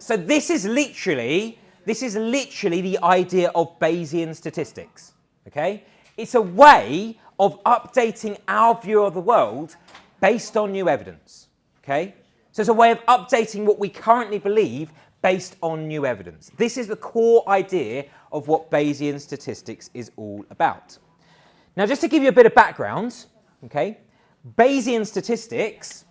So this is literally the idea of Bayesian statistics, okay? It's a way of updating our view of the world based on new evidence, okay? So it's a way of updating what we currently believe based on new evidence. This is the core idea of what Bayesian statistics is all about. Now, just to give you a bit of background, okay, Bayesian statistics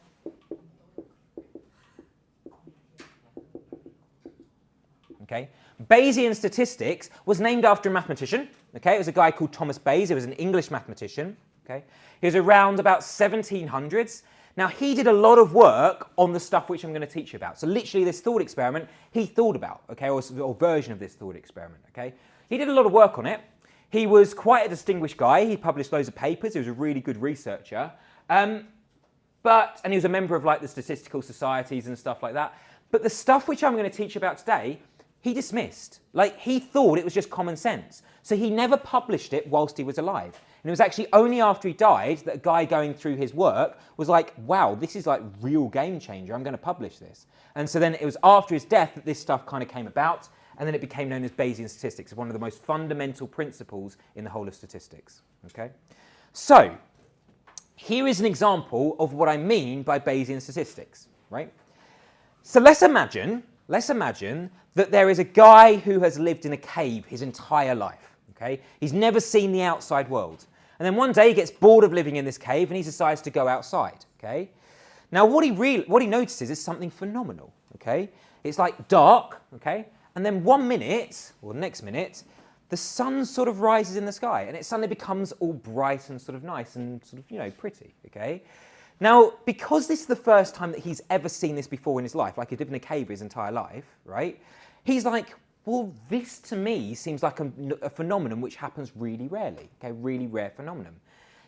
Bayesian statistics was named after a mathematician. Okay, it was a guy called Thomas Bayes. He was an English mathematician. Okay, he was around about 1700s. Now, he did a lot of work on the stuff which I'm going to teach you about. So literally this thought experiment he thought about, okay, or version of this thought experiment, okay. He did a lot of work on it. He was quite a distinguished guy. He published loads of papers. He was a really good researcher. And he was a member of like the statistical societies and stuff like that. But the stuff which I'm going to teach you about today, he dismissed. Like, he thought it was just common sense. So he never published it whilst he was alive. And it was actually only after he died that a guy going through his work was like, wow, this is like real game changer. I'm going to publish this. And so then it was after his death that this stuff kind of came about. And then it became known as Bayesian statistics, one of the most fundamental principles in the whole of statistics. Okay? So here is an example of what I mean by Bayesian statistics, right? So let's imagine that there is a guy who has lived in a cave his entire life, okay? He's never seen the outside world. And then one day he gets bored of living in this cave and he decides to go outside, okay? Now what he notices is something phenomenal, okay? It's like dark, okay? And then 1 minute, or the next minute, the sun sort of rises in the sky and it suddenly becomes all bright and sort of nice and sort of, you know, pretty, okay? Now, because this is the first time that he's ever seen this before in his life, like he'd lived in a cave his entire life, right? He's like, well, this to me seems like a phenomenon which happens really rarely, okay? Really rare phenomenon.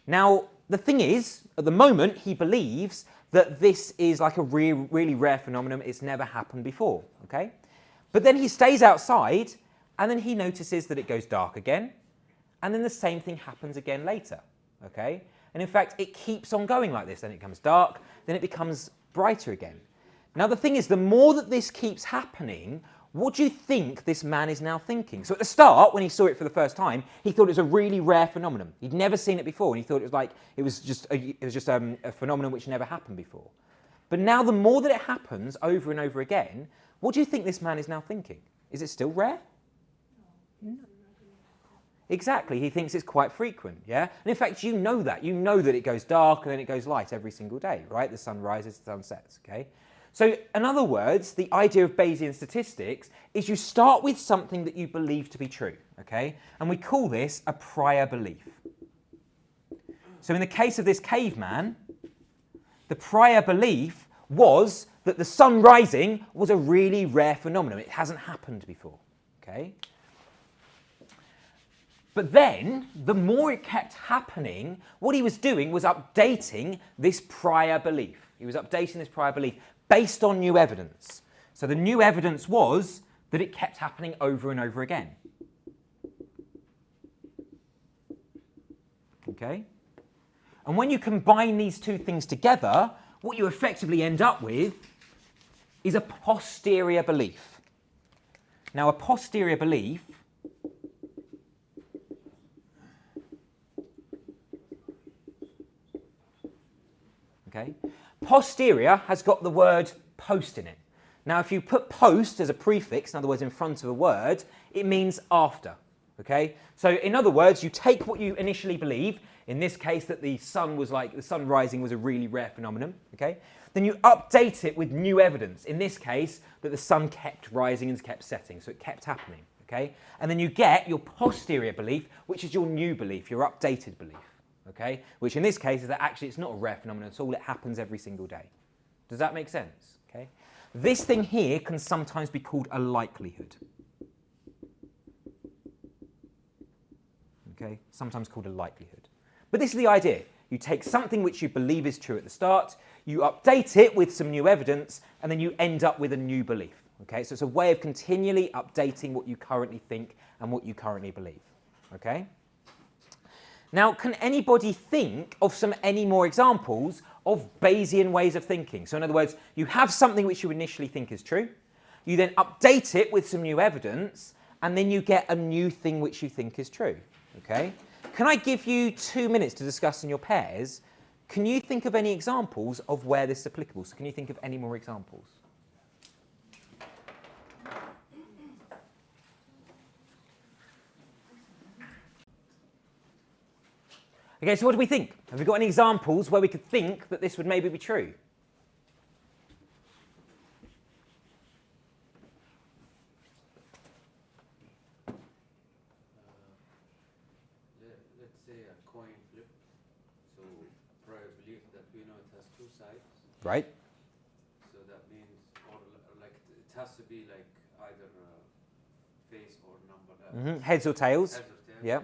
Now, the thing is, at the moment, he believes that this is like a really rare phenomenon. It's never happened before, okay? But then he stays outside and then he notices that it goes dark again. And then the same thing happens again later, okay? And in fact, it keeps on going like this. Then it becomes dark, then it becomes brighter again. Now, the thing is, the more that this keeps happening, what do you think this man is now thinking? So at the start, when he saw it for the first time, he thought it was a really rare phenomenon. He'd never seen it before, and he thought it was just a phenomenon which never happened before. But now, the more that it happens over and over again, what do you think this man is now thinking? Is it still rare? No. Exactly, he thinks it's quite frequent, yeah? And in fact, you know that. You know that it goes dark and then it goes light every single day, right? The sun rises, the sun sets, okay? So, in other words, the idea of Bayesian statistics is you start with something that you believe to be true, okay? And we call this a prior belief. So in the case of this caveman, the prior belief was that the sun rising was a really rare phenomenon. It hasn't happened before, okay? But then, the more it kept happening, what he was doing was updating this prior belief. He was updating this prior belief based on new evidence. So the new evidence was that it kept happening over and over again. Okay? And when you combine these two things together, what you effectively end up with is a posterior belief. Now, a posterior belief okay? Posterior has got the word post in it. Now, if you put post as a prefix, in other words, in front of a word, it means after, okay? So, in other words, you take what you initially believe, in this case that the sun rising was a really rare phenomenon, okay? Then you update it with new evidence, in this case, that the sun kept rising and kept setting, so it kept happening, okay? And then you get your posterior belief, which is your new belief, your updated belief. Okay, which in this case is that actually it's not a rare phenomenon at all, it happens every single day. Does that make sense? Okay. This thing here can sometimes be called a likelihood. Okay, sometimes called a likelihood. But this is the idea. You take something which you believe is true at the start, you update it with some new evidence, and then you end up with a new belief. Okay, so it's a way of continually updating what you currently think and what you currently believe. Okay? Now, can anybody think of any more examples of Bayesian ways of thinking? So in other words, you have something which you initially think is true. You then update it with some new evidence, and then you get a new thing which you think is true. Okay? Can I give you 2 minutes to discuss in your pairs? Can you think of any examples of where this is applicable? So can you think of any more examples? Okay, so what do we think? Have we got any examples where we could think that this would maybe be true? Let's say a coin flip. So prior belief that we know it has two sides. Right. So that means, or like it has to be like either face or number. Heads or tails. Heads or tails. Yeah.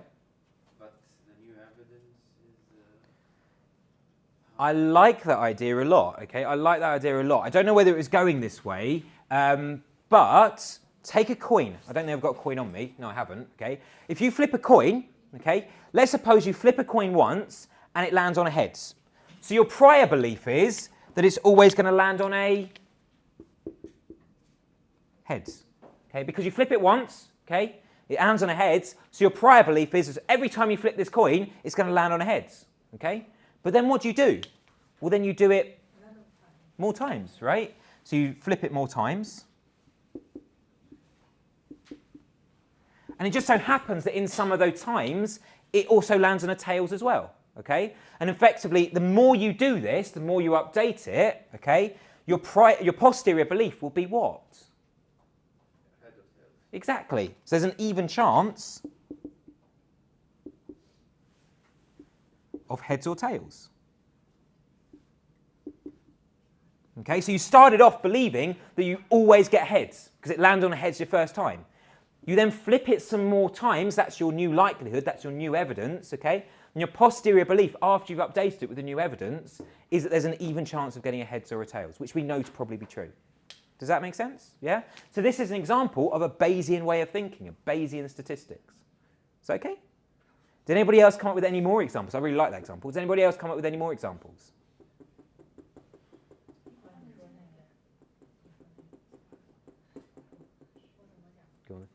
But the new evidence is. I like that idea a lot. Okay, I like that idea a lot. I don't know whether it was going this way, but take a coin. I don't think I've got a coin on me. No, I haven't. Okay. If you flip a coin, okay, let's suppose you flip a coin once and it lands on a heads. So your prior belief is that it's always going to land on a heads. Okay, because you flip it once, okay, it lands on a heads. So your prior belief is every time you flip this coin, it's going to land on a heads. Okay. But then what do? Well, then you do it more times, right? So you flip it more times. And it just so happens that in some of those times, it also lands on a tails as well, okay? And effectively, the more you do this, the more you update it, okay, your posterior belief will be what? Head or tails. Exactly. So there's an even chance of heads or tails. Okay, so you started off believing that you always get heads because it landed on a heads your first time. You then flip it some more times, that's your new likelihood, that's your new evidence, okay? And your posterior belief after you've updated it with the new evidence is that there's an even chance of getting a heads or a tails, which we know to probably be true. Does that make sense? Yeah? So this is an example of a Bayesian way of thinking, a Bayesian statistics. Is that okay? Did anybody else come up with any more examples? I really like that example. Does anybody else come up with any more examples? Go on.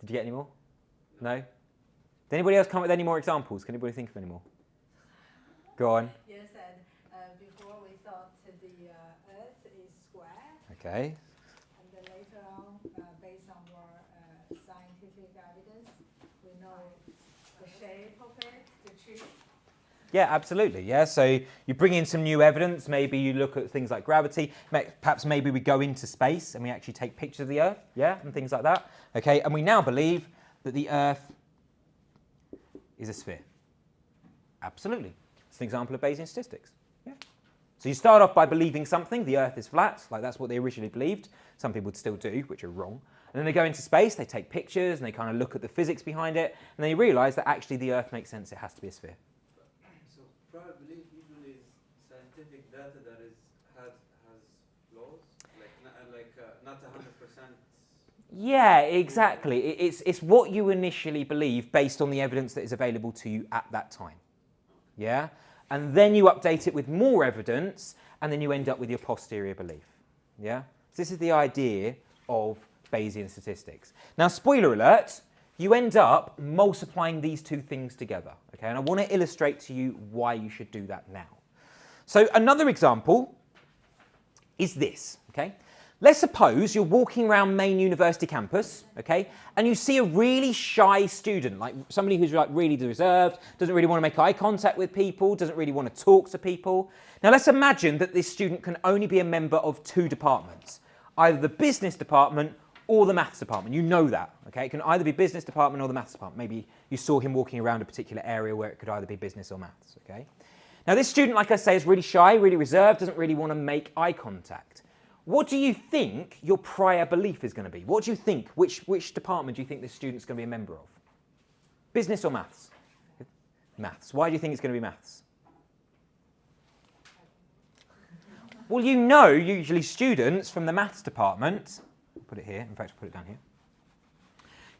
Did you get any more? No? Did anybody else come up with any more examples? Can anybody think of any more? Go on. You said before we thought the Earth is square, Okay. and then later on, based on more scientific evidence, we know the shape of it, the truth. Yeah, absolutely. Yeah, so you bring in some new evidence. Maybe you look at things like gravity. Perhaps maybe we go into space and we actually take pictures of the Earth, yeah, and things like that. Okay, and we now believe that the Earth is a sphere. Absolutely. It's an example of Bayesian statistics. Yeah. So you start off by believing something, the Earth is flat, like that's what they originally believed. Some people would still do, which are wrong. And then they go into space, they take pictures, and they kind of look at the physics behind it, and they realise that actually the Earth makes sense, it has to be a sphere. So prior belief usually is scientific data that has flaws, not 100%. Yeah, exactly. It's what you initially believe based on the evidence that is available to you at that time. Yeah? And then you update it with more evidence, and then you end up with your posterior belief. Yeah? So this is the idea of Bayesian statistics. Now, spoiler alert, you end up multiplying these two things together. Okay? And I want to illustrate to you why you should do that now. So another example is this. Okay? Let's suppose you're walking around Maine University campus, okay, and you see a really shy student, like somebody who's like really reserved, doesn't really want to make eye contact with people, doesn't really want to talk to people. Now let's imagine that this student can only be a member of two departments, either the business department or the maths department. You know that, okay? It can either be business department or the maths department. Maybe you saw him walking around a particular area where it could either be business or maths, okay? Now this student, like I say, is really shy, really reserved, doesn't really want to make eye contact. What do you think your prior belief is going to be? What do you think? Which department do you think this student's going to be a member of? Business or maths? Maths. Why do you think it's going to be maths? Well, you know usually students from the maths department, I'll put it here, in fact I'll put it down here.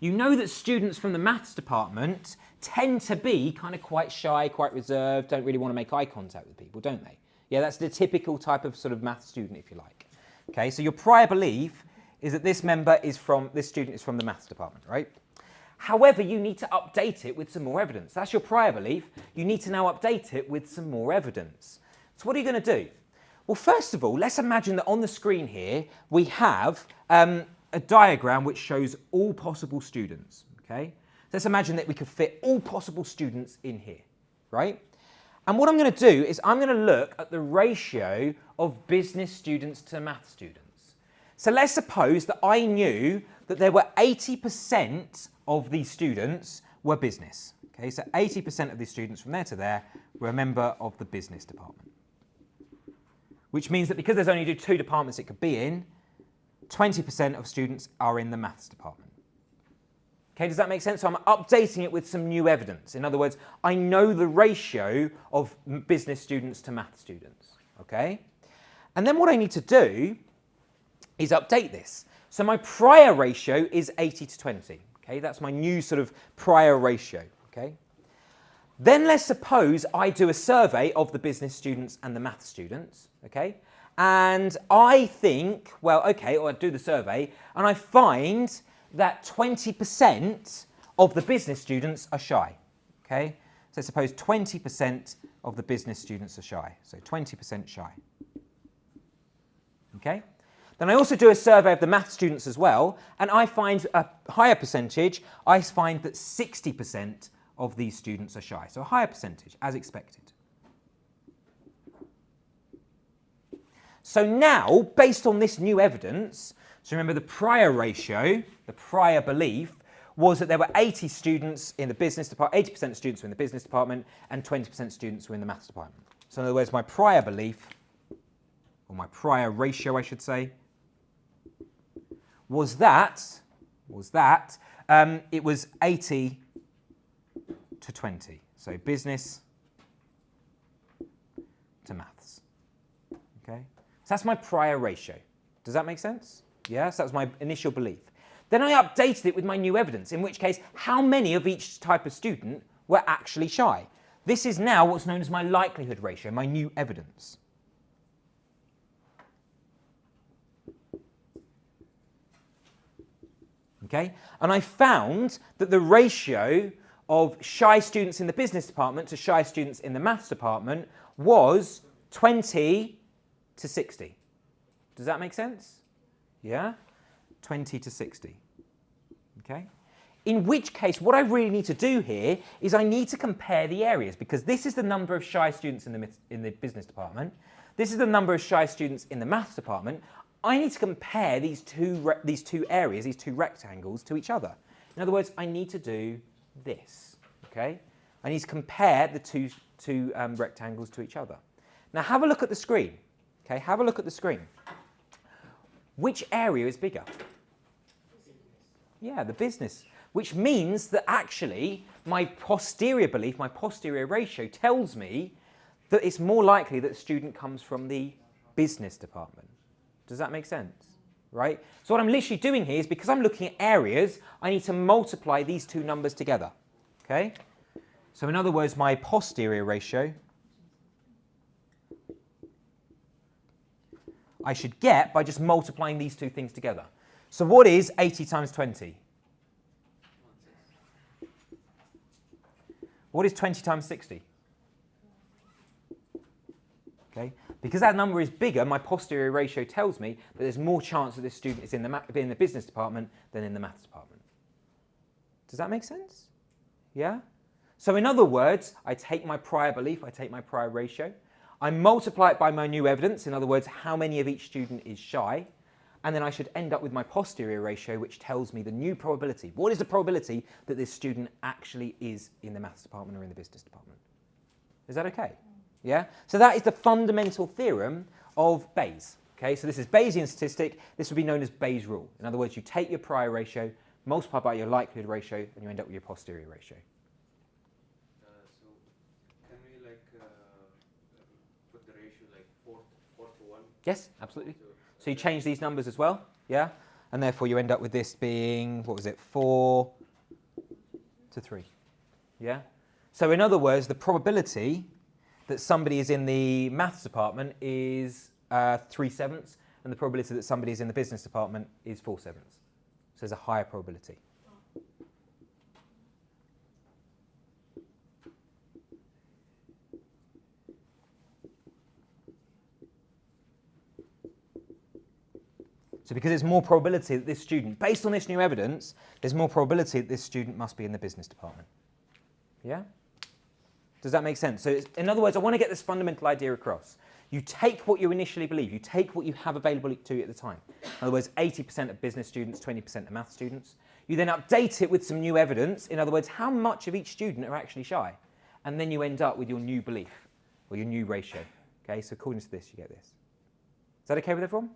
You know that students from the maths department tend to be kind of quite shy, quite reserved, don't really want to make eye contact with people, don't they? Yeah, that's the typical type of sort of maths student, if you like. Okay, so your prior belief is that this student is from the maths department, right? However, you need to update it with some more evidence. That's your prior belief. You need to now update it with some more evidence. So what are you going to do? Well, first of all, let's imagine that on the screen here, we have a diagram which shows all possible students, okay? Let's imagine that we could fit all possible students in here, right? And what I'm going to do is I'm going to look at the ratio of business students to math students. So let's suppose that I knew that there were 80% of these students were business. Okay, so 80% of these students from there to there were a member of the business department. Which means that because there's only two departments it could be in, 20% of students are in the maths department. Okay, does that make sense? So I'm updating it with some new evidence. In other words, I know the ratio of business students to math students. Okay? And then what I need to do is update this. So my prior ratio is 80 to 20. Okay, that's my new sort of prior ratio. Okay? Then let's suppose I do a survey of the business students and the math students. Okay? And I think, well, okay, or I do the survey, and I find that 20% of the business students are shy, okay? So suppose 20% of the business students are shy, so 20% shy, okay? Then I also do a survey of the math students as well, and I find a higher percentage. I find that 60% of these students are shy, so a higher percentage, as expected. So now, based on this new evidence, so remember the prior ratio, the prior belief, was that there were 80 students in the business department, 80% of students were in the business department, and 20% students were in the maths department. So in other words, my prior belief, or my prior ratio, I should say, was that it was 80 to 20. So business to maths. Okay? So that's my prior ratio. Does that make sense? Yes, that was my initial belief. Then I updated it with my new evidence, in which case, how many of each type of student were actually shy? This is now what's known as my likelihood ratio, my new evidence. Okay? And I found that the ratio of shy students in the business department to shy students in the maths department was 20 to 60. Does that make sense? Yeah? 20 to 60. Okay? In which case, what I really need to do here is I need to compare the areas, because this is the number of shy students in the business department. This is the number of shy students in the maths department. I need to compare these two areas, these two rectangles, to each other. In other words, I need to do this. Okay? I need to compare the two rectangles to each other. Now have a look at the screen. Okay? Have a look at the screen. Which area is bigger? Yeah, the business. Which means that actually my posterior belief, my posterior ratio tells me that it's more likely that a student comes from the business department. Does that make sense? Right? So what I'm literally doing here is, because I'm looking at areas, I need to multiply these two numbers together. Okay? So in other words, my posterior ratio I should get by just multiplying these two things together. So what is 80 times 20? What is 20 times 60? Okay, because that number is bigger, my posterior ratio tells me that there's more chance that this student is in the business department than in the maths department. Does that make sense? Yeah? So in other words, I take my prior belief, I take my prior ratio, I multiply it by my new evidence, in other words, how many of each student is shy, and then I should end up with my posterior ratio, which tells me the new probability. What is the probability that this student actually is in the maths department or in the business department? Is that okay? Yeah? So that is the fundamental theorem of Bayes. Okay? So this is Bayesian statistic. This would be known as Bayes' rule. In other words, you take your prior ratio, multiply by your likelihood ratio, and you end up with your posterior ratio. So can we put the ratio like 4 to 1? Yes, absolutely. So you change these numbers as well, yeah? And therefore you end up with this being, what was it, 4 to 3, yeah? So in other words, the probability that somebody is in the maths department is 3/7, and the probability that somebody's in the business department is 4/7. So there's a higher probability. So because there's more probability that this student, based on this new evidence, there's more probability that this student must be in the business department. Yeah? Does that make sense? So in other words, I want to get this fundamental idea across. You take what you initially believe, you take what you have available to you at the time. In other words, 80% of business students, 20% of math students. You then update it with some new evidence. In other words, how much of each student are actually shy? And then you end up with your new belief, or your new ratio. Okay, so according to this, you get this. Is that okay with everyone?